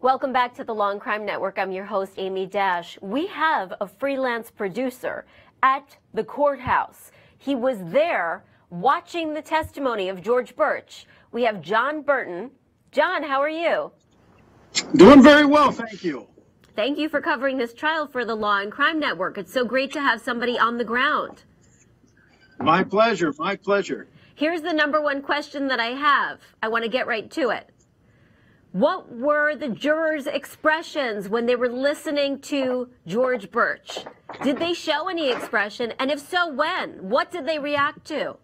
Welcome back to the Law&Crime Network. I'm your host, Amy Dash. We have a freelance producer at the courthouse. He was there watching the testimony of George Burch. We have John Burton. John, how are you? Doing very well, thank you. Thank you for covering this trial for the Law&Crime Network. It's so great to have somebody on the ground. My pleasure, my pleasure. Here's the number one question that I have. I want to get right to it. What were the jurors' expressions when they were listening to George Burch? Did they show any expression? And if so, when? What did they react to?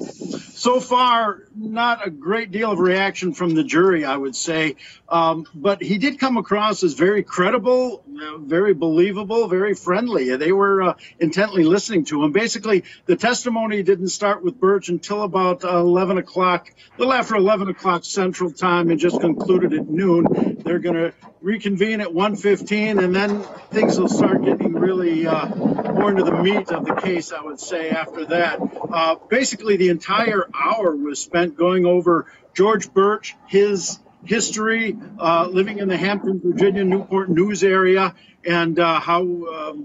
So far, not a great deal of reaction from the jury, I would say. But he did come across as very credible, very believable, very friendly. They were intently listening to him. Basically, the testimony didn't start with Burch until about 11 o'clock, a little after 11 o'clock Central Time, and just concluded at noon. They're going to reconvene at 1:15, and then things will start getting really more into the meat of the case, I would say, after that. Basically, the entire hour was spent going over George Burch, his history, living in the Hampton, Virginia, Newport News area, and how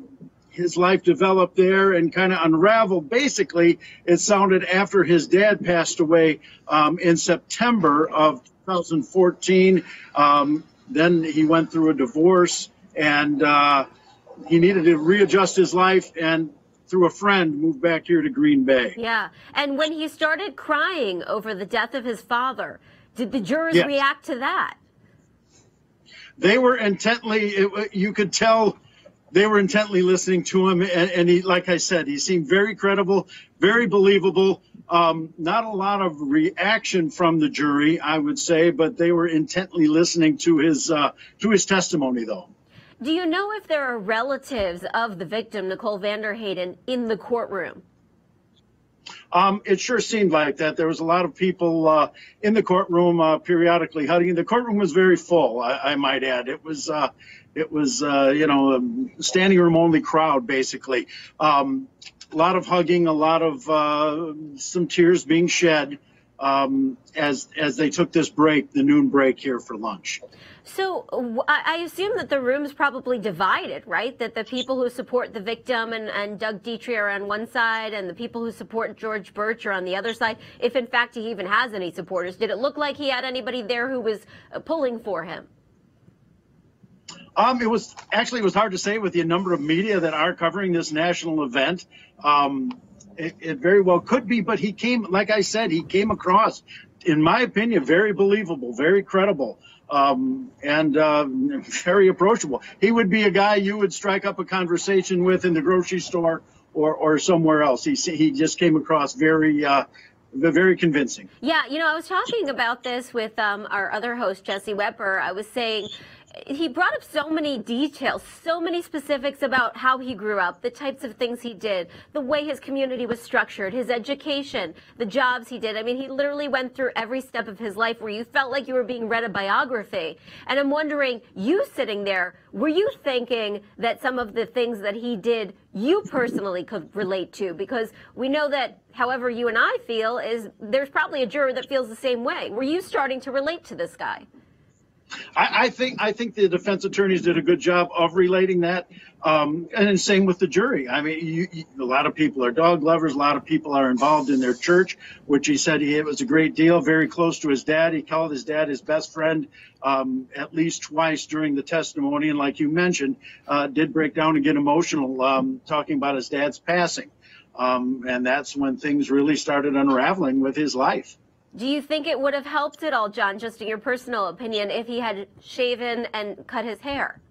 his life developed there and kind of unraveled. Basically, it sounded after his dad passed away in September of 2014. Then he went through a divorce, and he needed to readjust his life, and through a friend moved back here to Green Bay. Yeah, and when he started crying over the death of his father, did the jurors react to that? They were intently, you could tell they were intently listening to him, and he, like I said, he seemed very credible, very believable. Not a lot of reaction from the jury, I would say, but they were intently listening to his testimony, though. Do you know if there are relatives of the victim, Nicole Vanderhayden, in the courtroom? It sure seemed like that. There was a lot of people in the courtroom periodically hugging. The courtroom was very full, I might add. It was you know, a standing room only crowd, basically. A lot of hugging, a lot of some tears being shed as they took this break, the noon break here for lunch. So I assume that the room's probably divided, right? That the people who support the victim and Doug Dietrich are on one side, and the people who support George Burch are on the other side, if in fact he even has any supporters. Did it look like he had anybody there who was pulling for him? It was hard to say with the number of media that are covering this national event. It very well could be, but he came, like I said, he came across, in my opinion, very believable, very credible, and very approachable. He would be a guy you would strike up a conversation with in the grocery store or somewhere else. He just came across very convincing. Yeah, you know, I was talking about this with our other host, Jesse Weber. I was saying, he brought up so many details, so many specifics about how he grew up, the types of things he did, the way his community was structured, his education, the jobs he did. I mean, he literally went through every step of his life where you felt like you were being read a biography. And I'm wondering, you sitting there, were you thinking that some of the things that he did you personally could relate to? Because we know that however you and I feel is there's probably a juror that feels the same way. Were you starting to relate to this guy? I think the defense attorneys did a good job of relating that, and same with the jury. I mean, a lot of people are dog lovers. A lot of people are involved in their church, which he said it was a great deal, very close to his dad. He called his dad his best friend at least twice during the testimony, and like you mentioned, did break down and get emotional talking about his dad's passing, and that's when things really started unraveling with his life. Do you think it would have helped at all, John, just in your personal opinion, if he had shaven and cut his hair?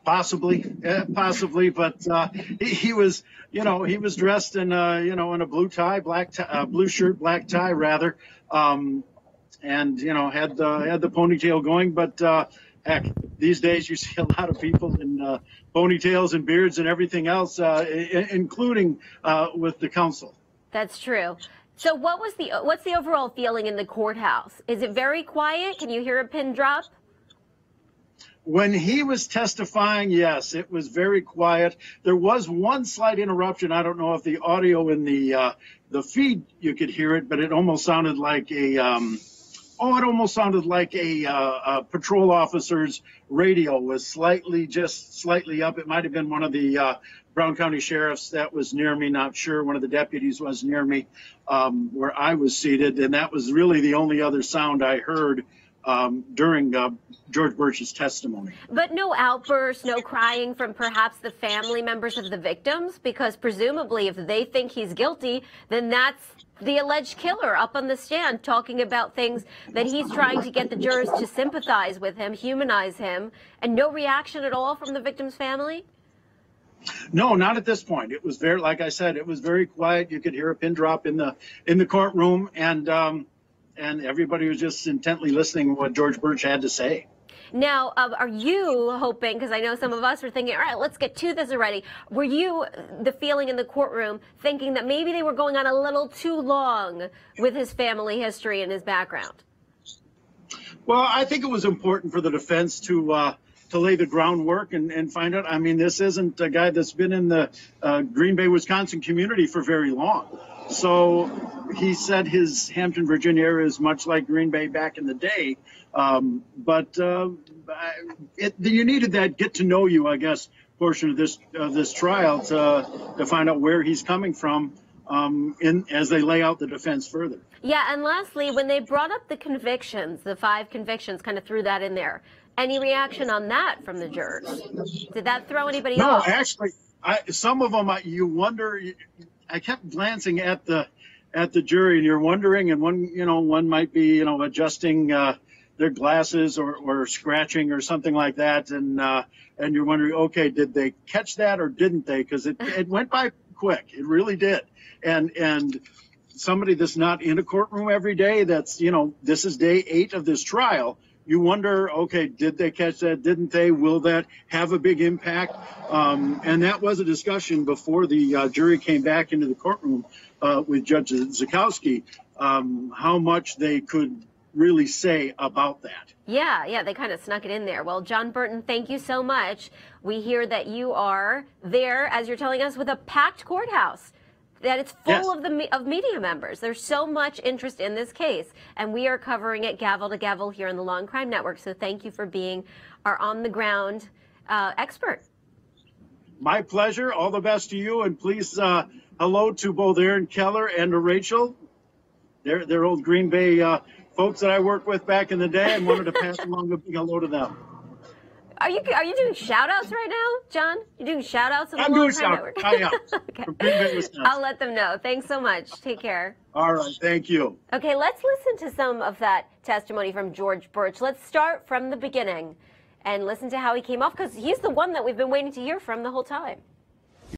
Possibly, but he was, you know, he was dressed in, you know, in a blue tie, blue shirt, black tie rather, and you know, had the ponytail going. But heck, these days you see a lot of people in ponytails and beards and everything else, including with the counsel. That's true. So what's the overall feeling in the courthouse? Is it very quiet? Can you hear a pin drop? When he was testifying, yes, it was very quiet. There was one slight interruption. I don't know if the audio in the feed you could hear it, but it almost sounded like a Oh, it almost sounded like a patrol officer's radio was just slightly up. It might have been one of the Brown County sheriffs that was near me, not sure. One of the deputies was near me where I was seated, and that was really the only other sound I heard during George Burch's testimony. But no outbursts, no crying from perhaps the family members of the victims, because presumably if they think he's guilty, then that's the alleged killer up on the stand talking about things that he's trying to get the jurors to sympathize with him, humanize him, and no reaction at all from the victim's family? No, not at this point. It was very, like I said, it was very quiet. You could hear a pin drop in the courtroom, and everybody was just intently listening to what George Burch had to say. Now, are you hoping, because I know some of us were thinking, all right, let's get to this already. Were you, the feeling in the courtroom, thinking that maybe they were going on a little too long with his family history and his background? Well, I think it was important for the defense to lay the groundwork and find out. I mean, this isn't a guy that's been in the Green Bay, Wisconsin community for very long. So he said his Hampton, Virginia area is much like Green Bay back in the day. But you needed that get to know you, I guess, portion of this trial to find out where he's coming from as they lay out the defense further. Yeah, and lastly, when they brought up the convictions, the 5 convictions, kind of threw that in there. Any reaction on that from the jurors? Did that throw anybody off? No, actually, some of them you wonder. I kept glancing at the jury, and you're wondering, and one might be adjusting their glasses or scratching or something like that, and you're wondering, okay, did they catch that or didn't they? Because it went by quick, it really did, and somebody that's not in a courtroom every day, that's this is day 8 of this trial. You wonder, okay, did they catch that? Didn't they? Will that have a big impact? And that was a discussion before the jury came back into the courtroom with Judge Zukowski, how much they could really say about that. Yeah, they kind of snuck it in there. Well, John Burton, thank you so much. We hear that you are there, as you're telling us, with a packed courthouse, that it's full of media members. There's so much interest in this case, and we are covering it gavel to gavel here on the Law and Crime Network. So thank you for being our on-the-ground expert. My pleasure. All the best to you, and please hello to both Aaron Keller and to Rachel. They're old Green Bay folks that I worked with back in the day, and wanted to pass along a big hello to them. Are you doing shout-outs right now, John? You doing shout-outs on the Law and Crime Network? I am. Okay. From Green Bay, Wisconsin. I'll let them know. Thanks so much. Take care. All right. Thank you. Okay, let's listen to some of that testimony from George Burch. Let's start from the beginning and listen to how he came off, because he's the one that we've been waiting to hear from the whole time.